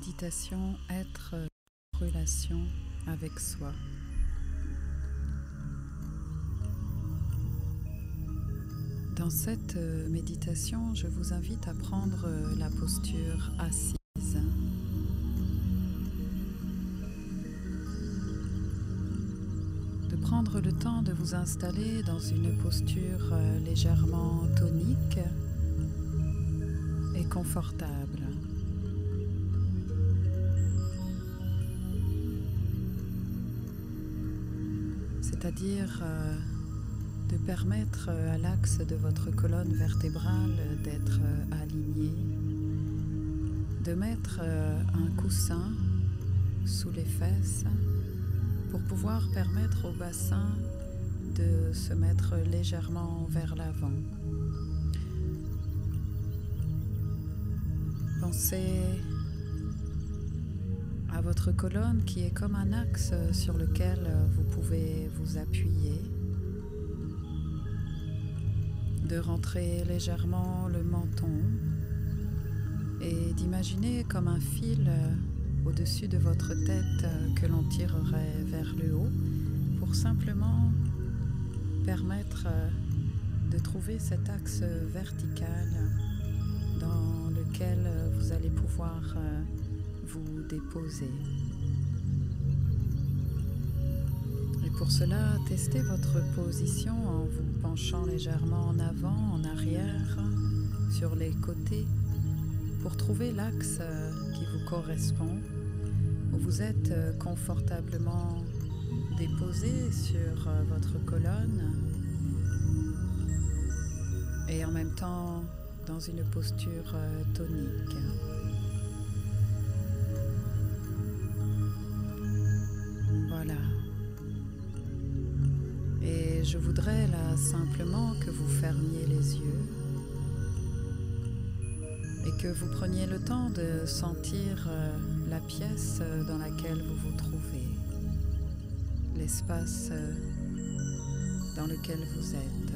méditation être en relation avec soi. Dans cette méditation, je vous invite à prendre la posture assise. De prendre le temps de vous installer dans une posture légèrement tonique et confortable. C'est-à-dire de permettre à l'axe de votre colonne vertébrale d'être aligné, de mettre un coussin sous les fesses pour pouvoir permettre au bassin de se mettre légèrement vers l'avant. Pensez à votre colonne qui est comme un axe sur lequel vous pouvez vous appuyer, de rentrer légèrement le menton et d'imaginer comme un fil au-dessus de votre tête que l'on tirerait vers le haut pour simplement permettre de trouver cet axe vertical dans lequel vous allez pouvoir vous déposer. Et pour cela, testez votre position en vous penchant légèrement en avant, en arrière, sur les côtés, pour trouver l'axe qui vous correspond, où vous êtes confortablement déposé sur votre colonne et en même temps dans une posture tonique. Voilà. Et je voudrais là simplement que vous fermiez les yeux et que vous preniez le temps de sentir la pièce dans laquelle vous vous trouvez, l'espace dans lequel vous êtes.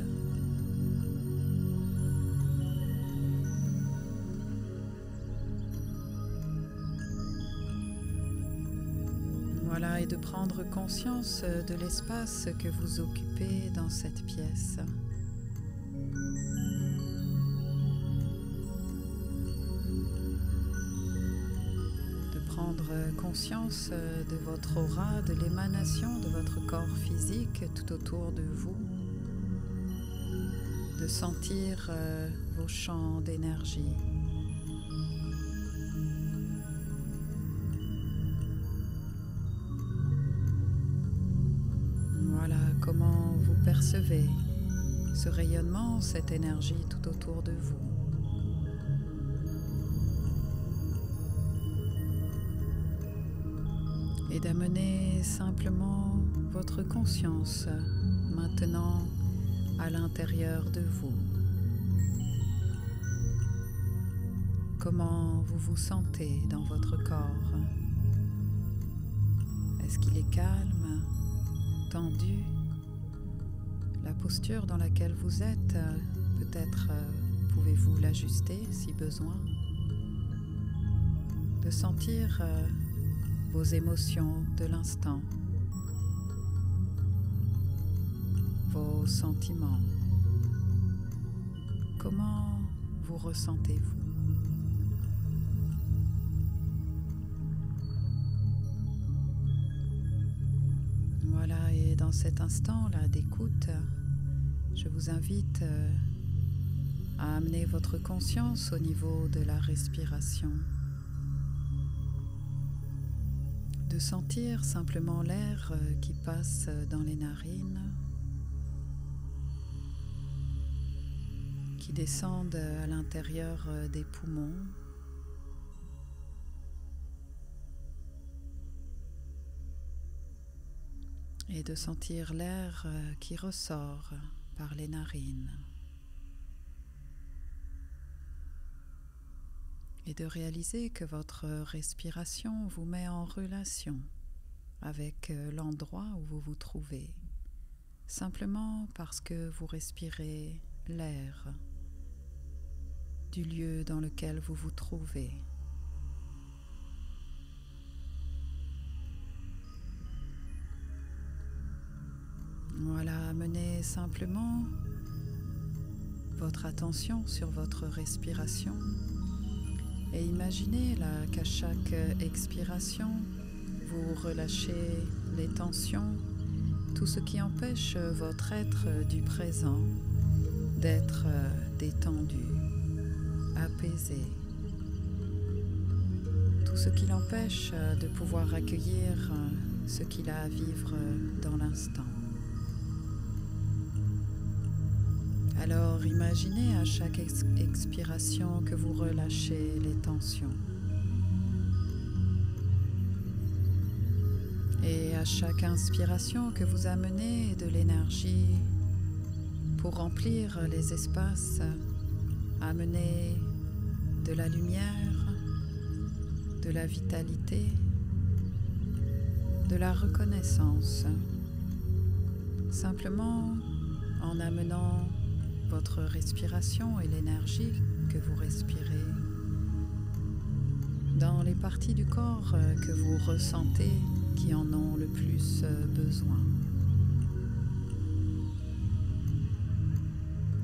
Voilà, et de prendre conscience de l'espace que vous occupez dans cette pièce. De prendre conscience de votre aura, de l'émanation de votre corps physique tout autour de vous. De sentir vos champs d'énergie. Voilà comment vous percevez ce rayonnement, cette énergie tout autour de vous. Et d'amener simplement votre conscience maintenant à l'intérieur de vous. Comment vous vous sentez dans votre corps? Est-ce qu'il est calme, tendu? La posture dans laquelle vous êtes, peut-être pouvez-vous l'ajuster si besoin. De sentir vos émotions de l'instant, vos sentiments. Comment vous ressentez-vous? Voilà, et dans cet instant-là d'écoute, je vous invite à amener votre conscience au niveau de la respiration. De sentir simplement l'air qui passe dans les narines, qui descend à l'intérieur des poumons, et de sentir l'air qui ressort par les narines. Et de réaliser que votre respiration vous met en relation avec l'endroit où vous vous trouvez, simplement parce que vous respirez l'air du lieu dans lequel vous vous trouvez. Voilà, amenez simplement votre attention sur votre respiration et imaginez là qu'à chaque expiration, vous relâchez les tensions, tout ce qui empêche votre être du présent d'être détendu, apaisé, tout ce qui l'empêche de pouvoir accueillir ce qu'il a à vivre dans l'instant. Alors imaginez à chaque expiration que vous relâchez les tensions. Et à chaque inspiration que vous amenez de l'énergie pour remplir les espaces, amener de la lumière, de la vitalité, de la reconnaissance, simplement en amenant votre respiration et l'énergie que vous respirez dans les parties du corps que vous ressentez qui en ont le plus besoin.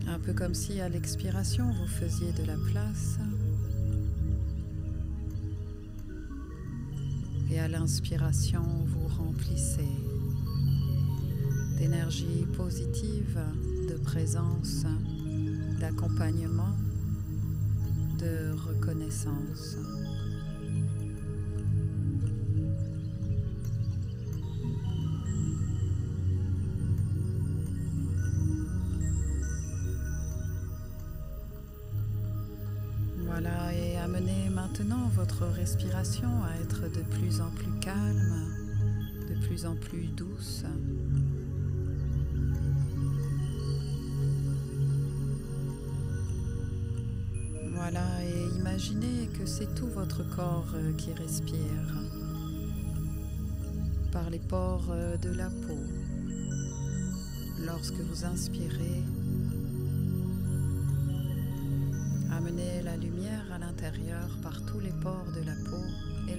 Un peu comme si à l'expiration vous faisiez de la place et à l'inspiration vous remplissez d'énergie positive, de présence, d'accompagnement, de reconnaissance. Voilà, et amenez maintenant votre respiration à être de plus en plus calme, de plus en plus douce. Voilà, et imaginez que c'est tout votre corps qui respire par les pores de la peau. Lorsque vous inspirez, amenez la lumière à l'intérieur par tous les pores de la peau et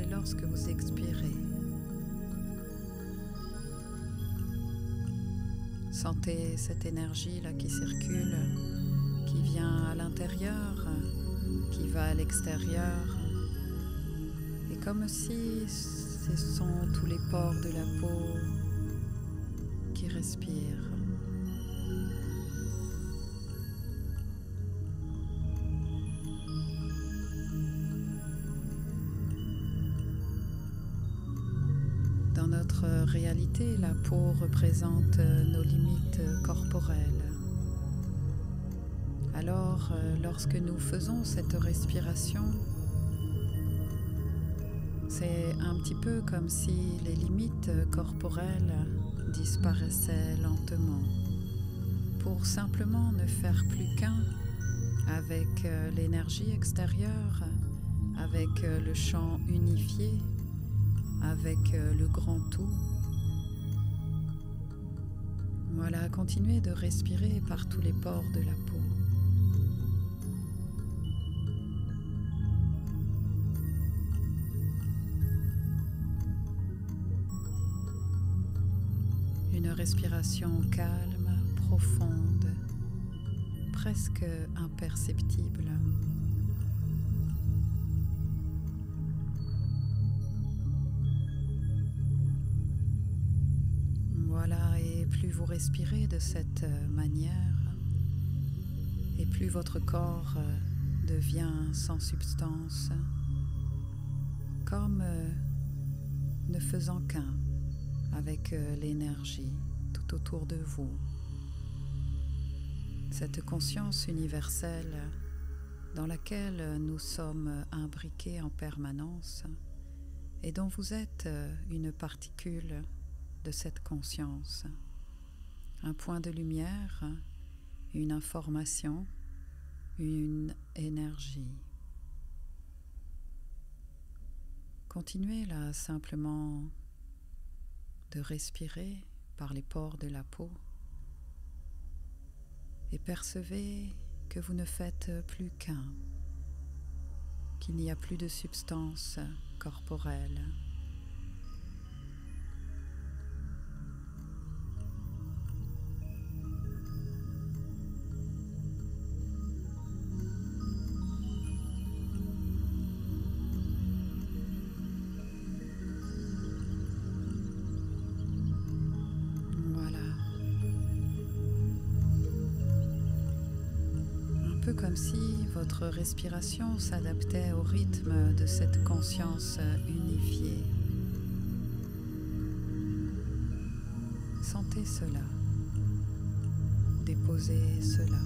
lorsque vous expirez, sentez cette énergie-là qui circule, qui vient à l'intérieur, qui va à l'extérieur. Et comme si ce sont tous les pores de la peau qui respirent. Dans notre réalité, la peau représente nos limites corporelles. Alors, lorsque nous faisons cette respiration, c'est un petit peu comme si les limites corporelles disparaissaient lentement, pour simplement ne faire plus qu'un avec l'énergie extérieure, avec le champ unifié, avec le grand tout. Voilà, continuez de respirer par tous les pores de la peau. Une respiration calme, profonde, presque imperceptible. Voilà, et plus vous respirez de cette manière, et plus votre corps devient sans substance, comme ne faisant qu'un avec l'énergie tout autour de vous. Cette conscience universelle dans laquelle nous sommes imbriqués en permanence et dont vous êtes une particule de cette conscience, un point de lumière, une information, une énergie. Continuez là simplement de respirer par les pores de la peau et percevez que vous ne faites plus qu'un, qu'il n'y a plus de substance corporelle. comme si votre respiration s'adaptait au rythme de cette conscience unifiée. Sentez cela, déposez cela.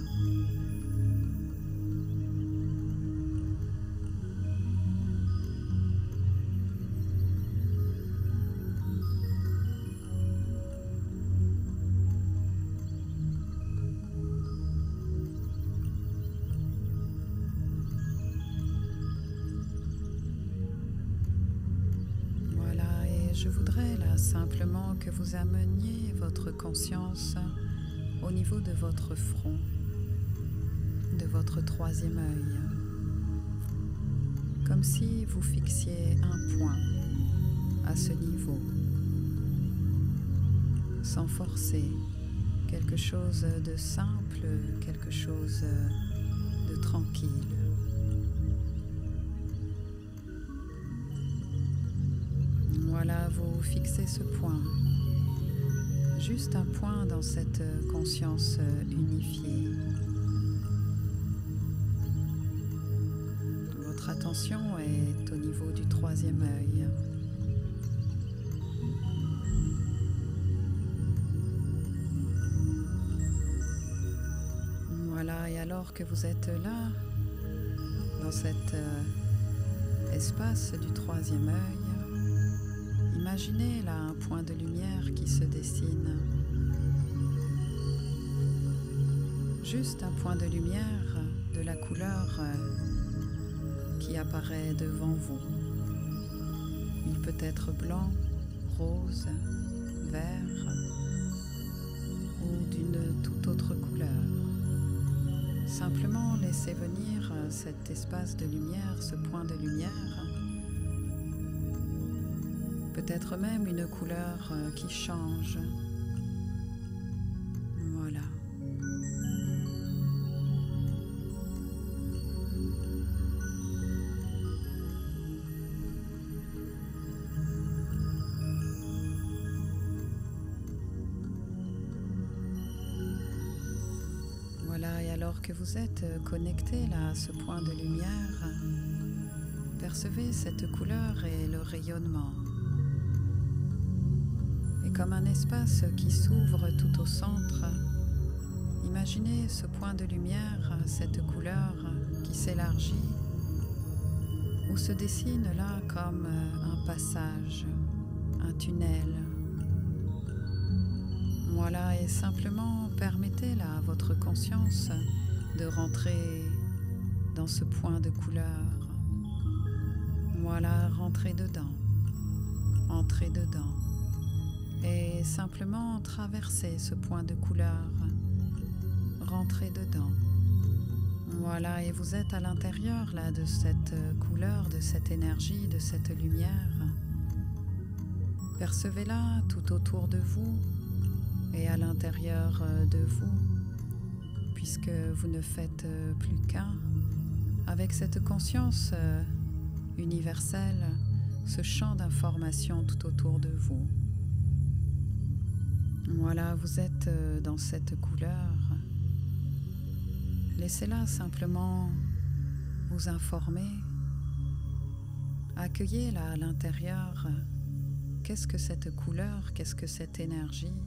Je voudrais là simplement que vous ameniez votre conscience au niveau de votre front, de votre troisième œil, comme si vous fixiez un point à ce niveau, sans forcer, quelque chose de simple, quelque chose de tranquille. Voilà, vous fixez ce point, juste un point dans cette conscience unifiée. Votre attention est au niveau du troisième œil. Voilà, et alors que vous êtes là, dans cet espace du troisième œil, imaginez là un point de lumière qui se dessine. Juste un point de lumière de la couleur qui apparaît devant vous. Il peut être blanc, rose, vert ou d'une toute autre couleur. Simplement laissez venir cet espace de lumière, ce point de lumière. Peut-être même une couleur qui change. Voilà. Voilà, et alors que vous êtes connecté là à ce point de lumière, percevez cette couleur et le rayonnement. Comme un espace qui s'ouvre tout au centre, imaginez ce point de lumière, cette couleur qui s'élargit ou se dessine là comme un passage, un tunnel. Voilà, et simplement permettez là à votre conscience de rentrer dans ce point de couleur. Voilà, rentrez dedans, entrez dedans. Et simplement traversez ce point de couleur, rentrez dedans. Voilà, et vous êtes à l'intérieur là de cette couleur, de cette énergie, de cette lumière. Percevez-la tout autour de vous et à l'intérieur de vous, puisque vous ne faites plus qu'un avec cette conscience universelle, ce champ d'information tout autour de vous. Voilà, vous êtes dans cette couleur. Laissez-la simplement vous informer. Accueillez-la à l'intérieur. Qu'est-ce que cette couleur, qu'est-ce que cette énergie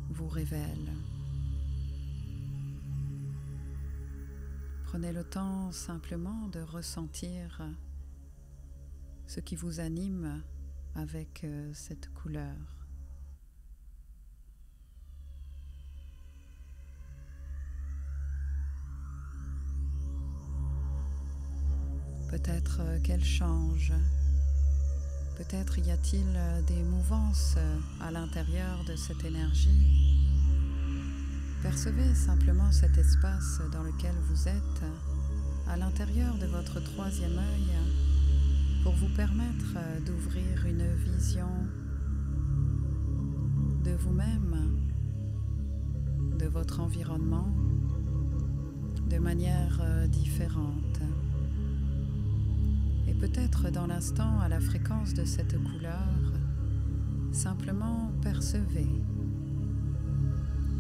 vous révèle? Prenez le temps simplement de ressentir ce qui vous anime avec cette couleur. Peut-être qu'elle change, peut-être y a-t-il des mouvances à l'intérieur de cette énergie. Percevez simplement cet espace dans lequel vous êtes, à l'intérieur de votre troisième œil, pour vous permettre d'ouvrir une vision de vous-même, de votre environnement, de manière différente. Et peut-être dans l'instant, à la fréquence de cette couleur, simplement percevez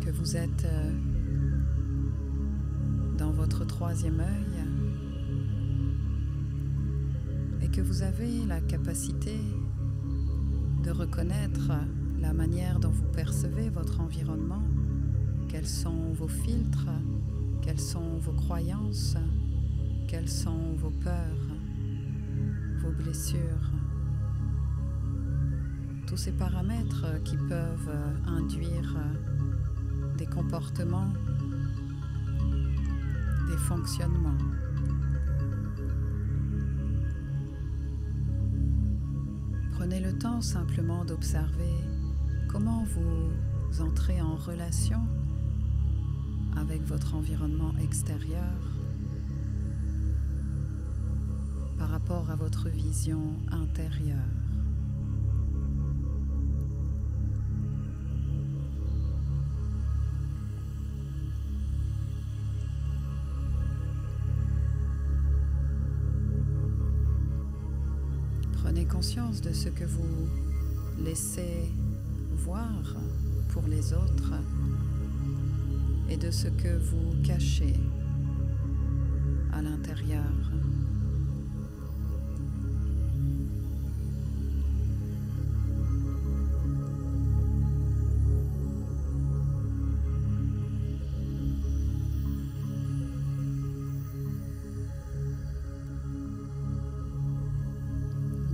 que vous êtes dans votre troisième œil et que vous avez la capacité de reconnaître la manière dont vous percevez votre environnement, quels sont vos filtres, quelles sont vos croyances, quelles sont vos peurs, vos blessures. Tous ces paramètres qui peuvent induire des comportements, des fonctionnements. Prenez le temps simplement d'observer comment vous entrez en relation avec votre environnement extérieur par rapport à votre vision intérieure. Prenez conscience de ce que vous laissez voir pour les autres et de ce que vous cachez à l'intérieur.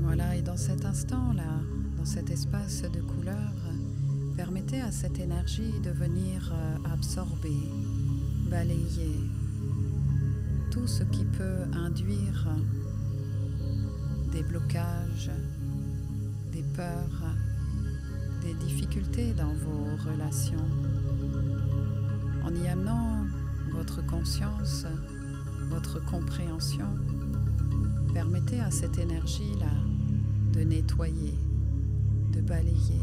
Voilà, et dans cet instant-là, dans cet espace de couleurs, permettez à cette énergie de venir absorber, balayer tout ce qui peut induire des blocages, des peurs, des difficultés dans vos relations. En y amenant votre conscience, votre compréhension, permettez à cette énergie-là de nettoyer, de balayer,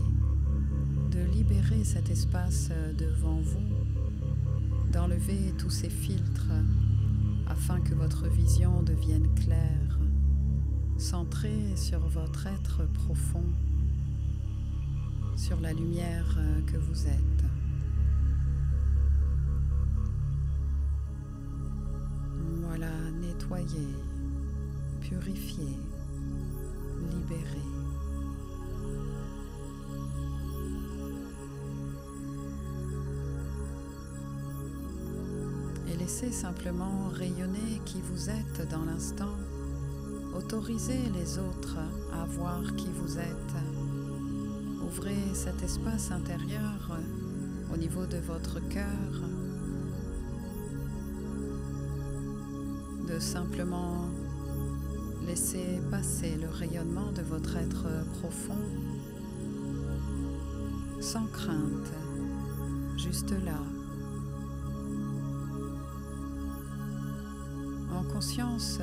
de libérer cet espace devant vous, d'enlever tous ces filtres afin que votre vision devienne claire, centrée sur votre être profond, sur la lumière que vous êtes. Voilà, nettoyer, purifier, libérer. Et laissez simplement rayonner qui vous êtes dans l'instant. Autorisez les autres à voir qui vous êtes. Ouvrez cet espace intérieur au niveau de votre cœur, de simplement laisser passer le rayonnement de votre être profond, sans crainte, juste là, en conscience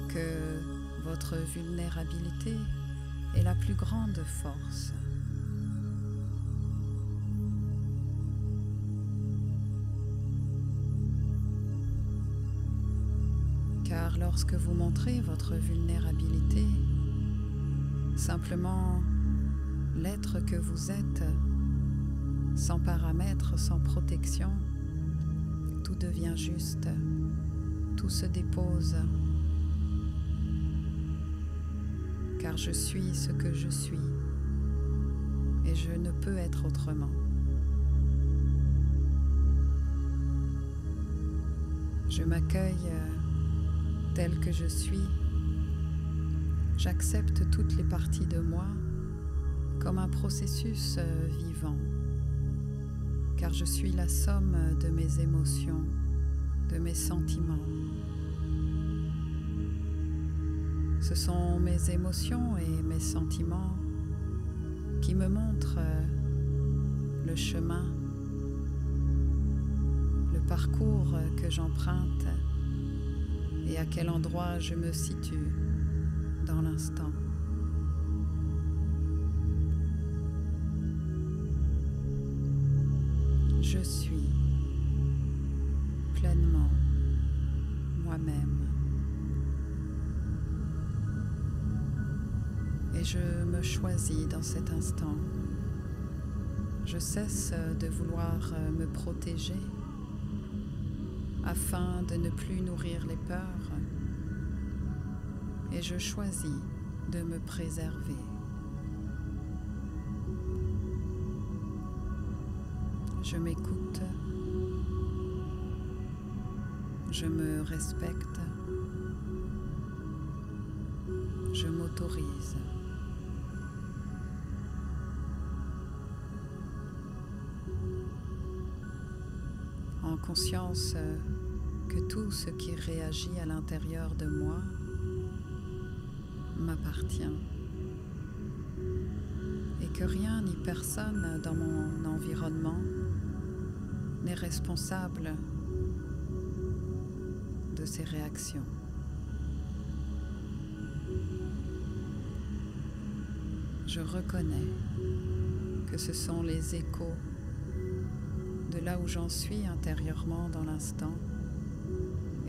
que votre vulnérabilité est la plus grande force. Car lorsque vous montrez votre vulnérabilité, simplement l'être que vous êtes, sans paramètres, sans protection, tout devient juste, tout se dépose. Car je suis ce que je suis et je ne peux être autrement. Je m'accueille tel que je suis. J'accepte toutes les parties de moi comme un processus vivant, car je suis la somme de mes émotions, de mes sentiments. Ce sont mes émotions et mes sentiments qui me montrent le chemin, le parcours que j'emprunte et à quel endroit je me situe dans l'instant. Je suis pleinement moi-même. Et je me choisis dans cet instant. Je cesse de vouloir me protéger afin de ne plus nourrir les peurs, et je choisis de me préserver. Je m'écoute, je me respecte, je m'autorise. En conscience que tout ce qui réagit à l'intérieur de moi m'appartient et que rien ni personne dans mon environnement n'est responsable de ces réactions. Je reconnais que ce sont les échos de là où j'en suis intérieurement dans l'instant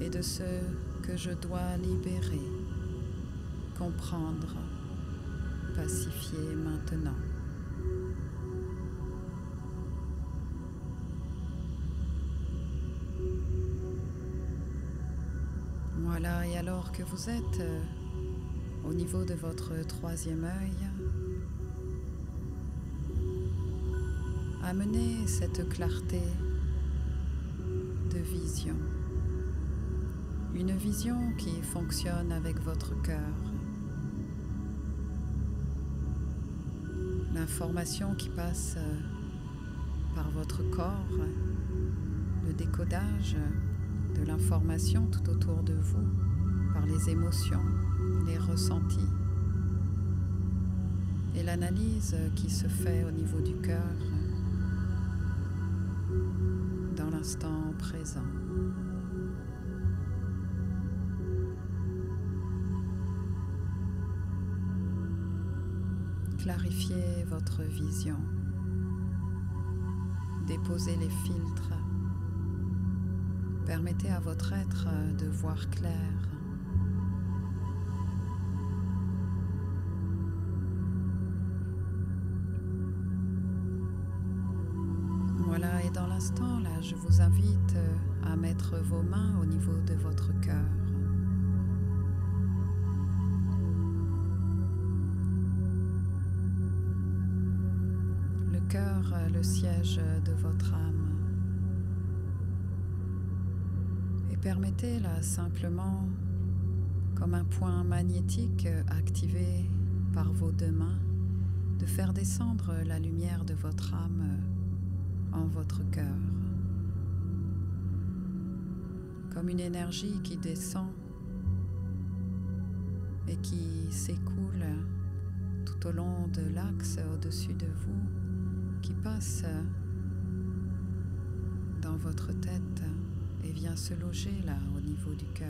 et de ce que je dois libérer, comprendre, pacifier maintenant. Voilà, et alors que vous êtes au niveau de votre troisième œil, amenez cette clarté de vision. Une vision qui fonctionne avec votre cœur. L'information qui passe par votre corps, le décodage de l'information tout autour de vous, par les émotions, les ressentis, et l'analyse qui se fait au niveau du cœur, dans l'instant présent. Clarifiez votre vision. Déposez les filtres. Permettez à votre être de voir clair. Voilà, et dans l'instant, là, je vous invite à mettre vos mains au niveau de votre cœur. Le cœur, le siège de votre âme. Et permettez là simplement, comme un point magnétique activé par vos deux mains, de faire descendre la lumière de votre âme en votre cœur. Comme une énergie qui descend et qui s'écoule tout au long de l'axe au-dessus de vous, qui passe dans votre tête et vient se loger là au niveau du cœur.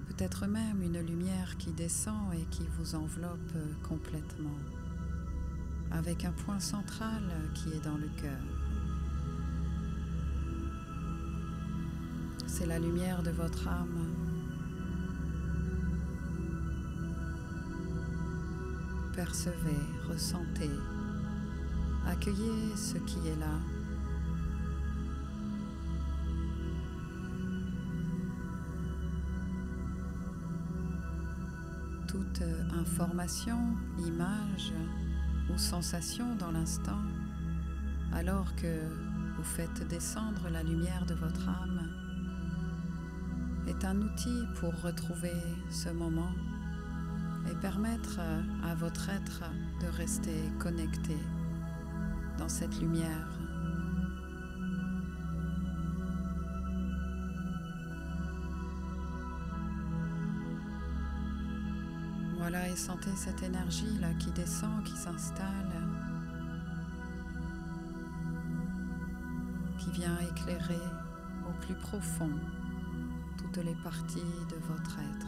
Peut-être même une lumière qui descend et qui vous enveloppe complètement, avec un point central qui est dans le cœur. C'est la lumière de votre âme. Percevez, ressentez, accueillez ce qui est là. Toute information, image ou sensation dans l'instant, alors que vous faites descendre la lumière de votre âme, est un outil pour retrouver ce moment et permettre à votre être de rester connecté dans cette lumière. Voilà, et sentez cette énergie là qui descend, qui s'installe, qui vient éclairer au plus profond toutes les parties de votre être.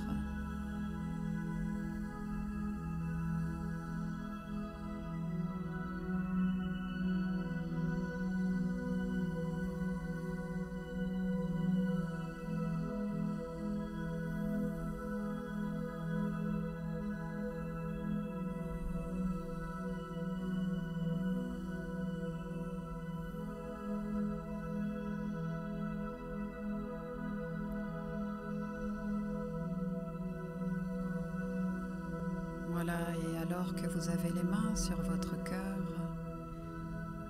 Voilà, et alors que vous avez les mains sur votre cœur,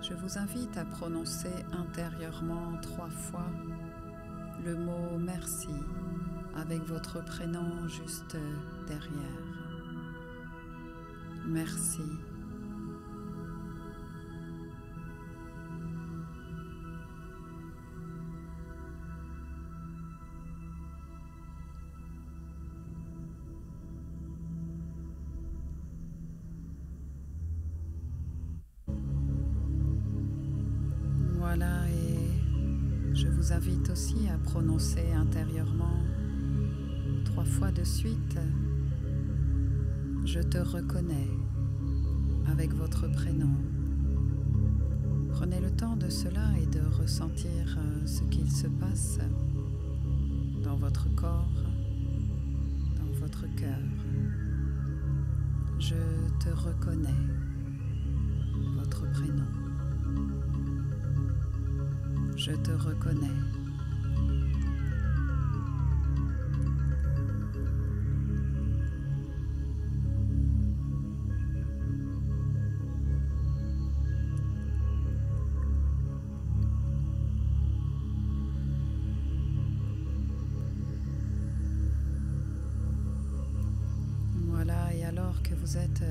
je vous invite à prononcer intérieurement 3 fois le mot merci avec votre prénom juste derrière. Merci. Voilà, et je vous invite aussi à prononcer intérieurement 3 fois de suite « Je te reconnais » avec votre prénom. Prenez le temps de cela et de ressentir ce qu'il se passe dans votre corps, dans votre cœur. Je te reconnais, votre prénom. Je te reconnais. Voilà, et alors que vous êtes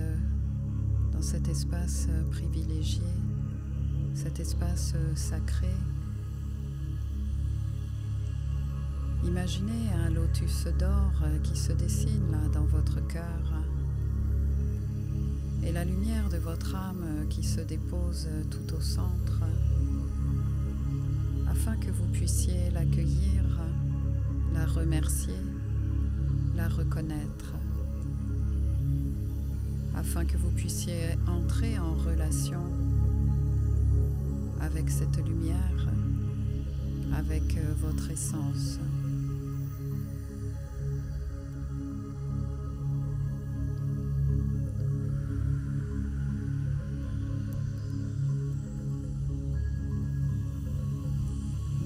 dans cet espace privilégié, cet espace sacré, imaginez un lotus d'or qui se dessine là dans votre cœur et la lumière de votre âme qui se dépose tout au centre afin que vous puissiez l'accueillir, la remercier, la reconnaître, afin que vous puissiez entrer en relation avec cette lumière, avec votre essence.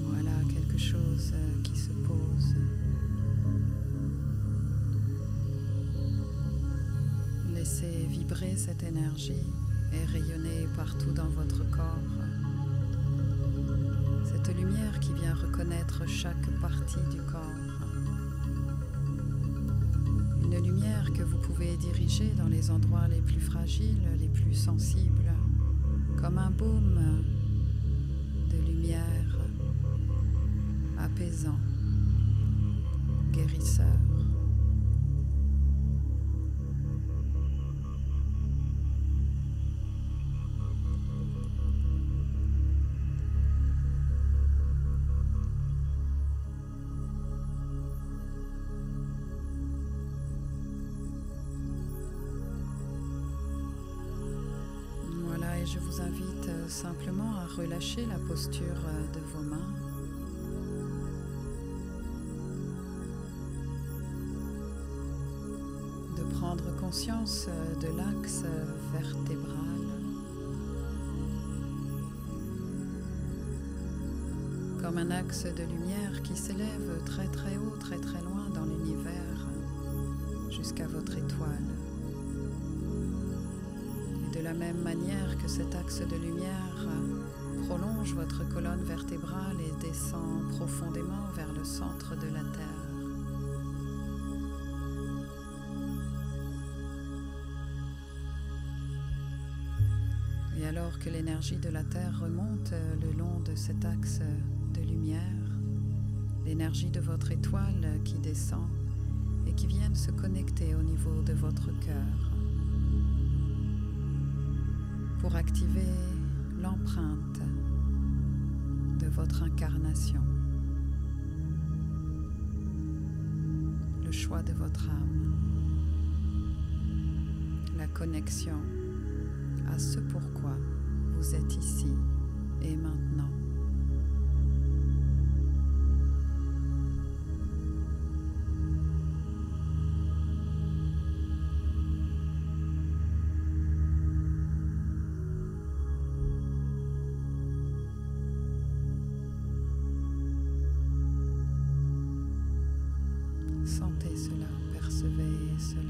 Voilà quelque chose qui se pose. Laissez vibrer cette énergie et rayonner partout dans votre corps. Cette lumière qui vient reconnaître chaque partie du corps. Une lumière que vous pouvez diriger dans les endroits les plus fragiles, les plus sensibles, comme un baume de lumière apaisant, guérisseur. Et je vous invite simplement à relâcher la posture de vos mains. De prendre conscience de l'axe vertébral. Comme un axe de lumière qui s'élève très très haut, très très loin dans l'univers, jusqu'à votre étoile. De la même manière que cet axe de lumière prolonge votre colonne vertébrale et descend profondément vers le centre de la Terre. Et alors que l'énergie de la Terre remonte le long de cet axe de lumière, l'énergie de votre étoile qui descend et qui vient se connecter au niveau de votre cœur, pour activer l'empreinte de votre incarnation, le choix de votre âme, la connexion à ce pourquoi vous êtes ici et maintenant. Sentez cela, percevez cela.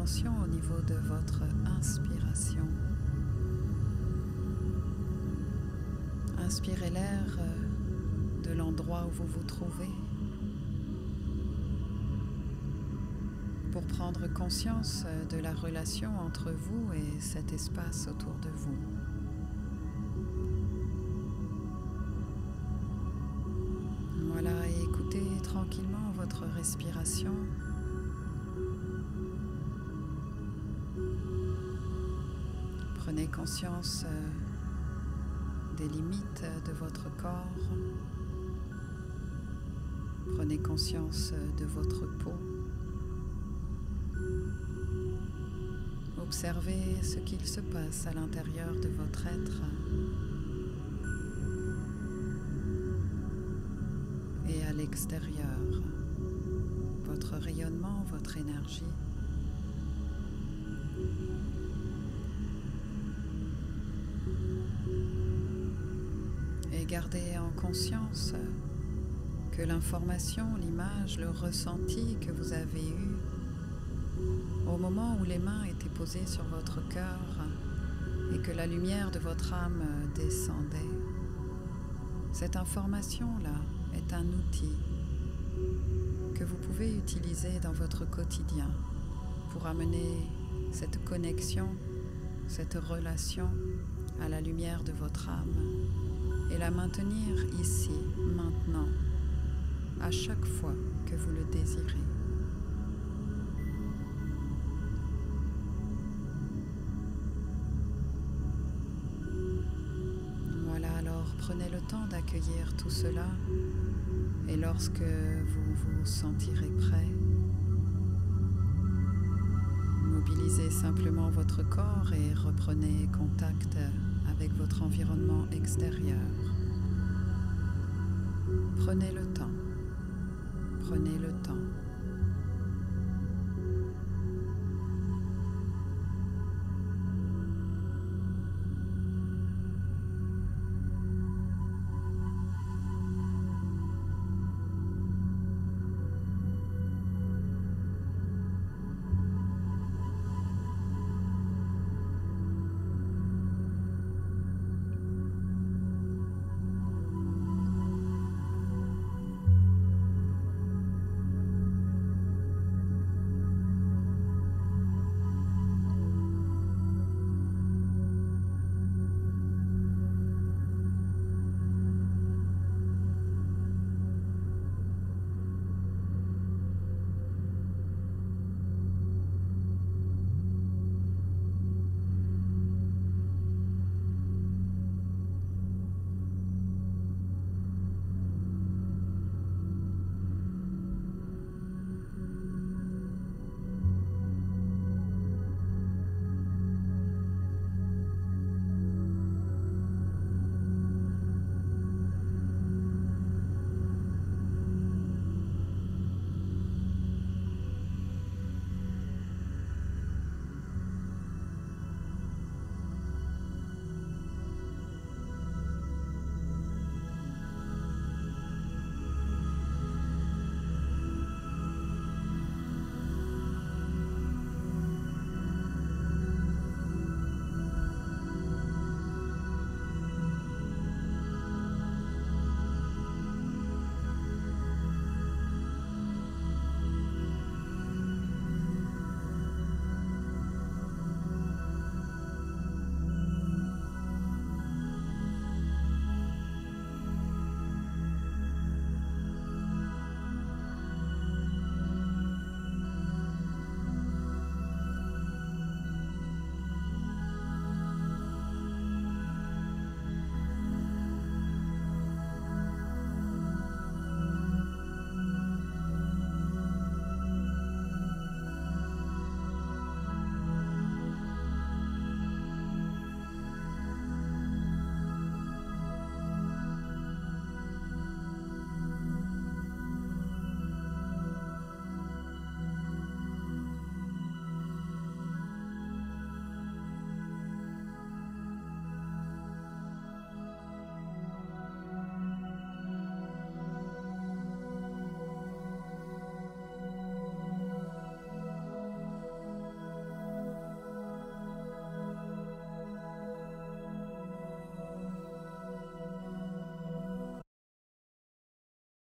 attention au niveau de votre inspiration. Inspirez l'air de l'endroit où vous vous trouvez pour prendre conscience de la relation entre vous et cet espace autour de vous. Voilà, et écoutez tranquillement votre respiration. Prenez conscience des limites de votre corps. Prenez conscience de votre peau. Observez ce qu'il se passe à l'intérieur de votre être et à l'extérieur, votre rayonnement, votre énergie. Et gardez en conscience que l'information, l'image, le ressenti que vous avez eu au moment où les mains étaient posées sur votre cœur et que la lumière de votre âme descendait, cette information-là est un outil que vous pouvez utiliser dans votre quotidien pour amener cette connexion, cette relation à la lumière de votre âme et la maintenir ici, maintenant, à chaque fois que vous le désirez. Voilà, alors prenez le temps d'accueillir tout cela et lorsque vous vous sentirez prêt, mobilisez simplement votre corps et reprenez contact avec votre environnement extérieur. Prenez le temps. Prenez le temps.